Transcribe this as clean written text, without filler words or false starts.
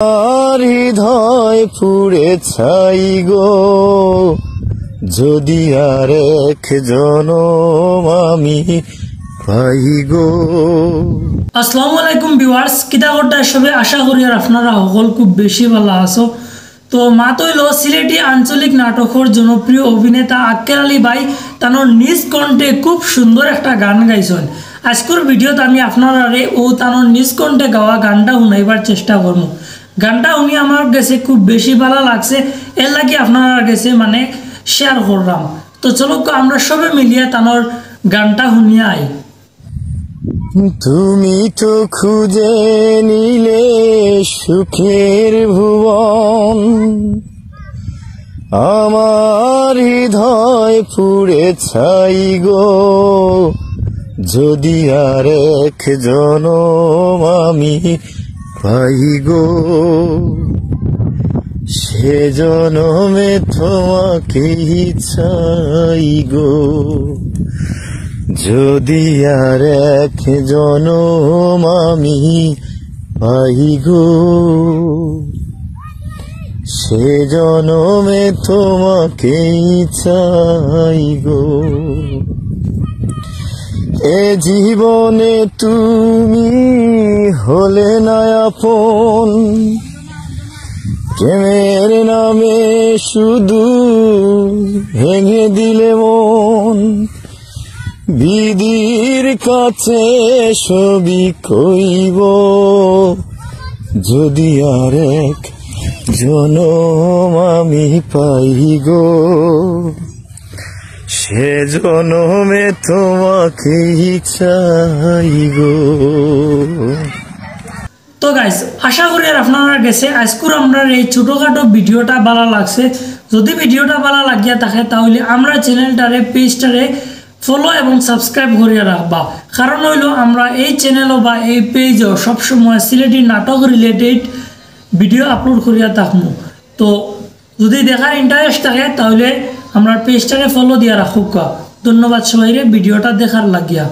আর হৃদয় পুড়ে ছাই গো, যদি আর এক জনম আমি পাই গো। আসসালামু আলাইকুম ভিউয়ার্স, কিতা করতে সবে আশা করি আর আপনারা সকল খুব বেশি ভালো আছো। তো মাতইল সিলেটি আঞ্চলিক নাটকের জনপ্রিয় অভিনেতা আক্কেল আলী ভাই তানোর নিজ কণ্ঠে খুব সুন্দর একটা গান গাইছেন। আজকের ভিডিওতে আমি আপনারা ও তানোর নিজ কণ্ঠে গাওয়া গানটা শুনাইবার চেষ্টা করবো। গানটা উনি আমার কাছে খুব বেশি ভালো লাগছে, এর লাগে আপনারা কাছে মানে শেয়ার করলাম। তো চলো আমরা সবে মিলিয়ে তানোর গানটা শুনিয়ে আই। তুমি তো খুঁজে নিলে সুখের ভুবন, আমার হৃদয় পুড়ে ছাই গো, যদি আর এক জনম আমি পাই গো। সে জনমে তোমাকেই চাই গো, যদি আর এক জনম আমি পাই গো। সে জনমে তোমাকেই চাই গো। এ জীবনে তুমি হলে না আপন, প্রেমের নামে শুধু ভেঙে দিলে মন। বিধির কাছে সবই কইব, যদি আর এক জনম আমি পাই গো। সে জনমে তোমাকেই চাই গো। তো গাইস, আশা করি আর আপনারা গেছে আজকুর আমরা এই ছোটখাটো ভিডিওটা ভালো লাগছে। যদি ভিডিওটা ভালো লাগিয়া থাকে তাহলে আমরা চ্যানেলটারে পেজটারে ফলো এবং সাবস্ক্রাইব করিয়া রাখবা। কারণ হইল আমরা এই চ্যানেলও বা এই পেজও সবসময় সিলেটি নাটক রিলেটেড ভিডিও আপলোড করিয়া থাকবো। তো যদি দেখার ইন্টারেস্ট থাকে তাহলে আমরা পেজটারে ফলো দিয়া রাখুক। ধন্যবাদ সবাইরে ভিডিওটা দেখার লাগিয়া।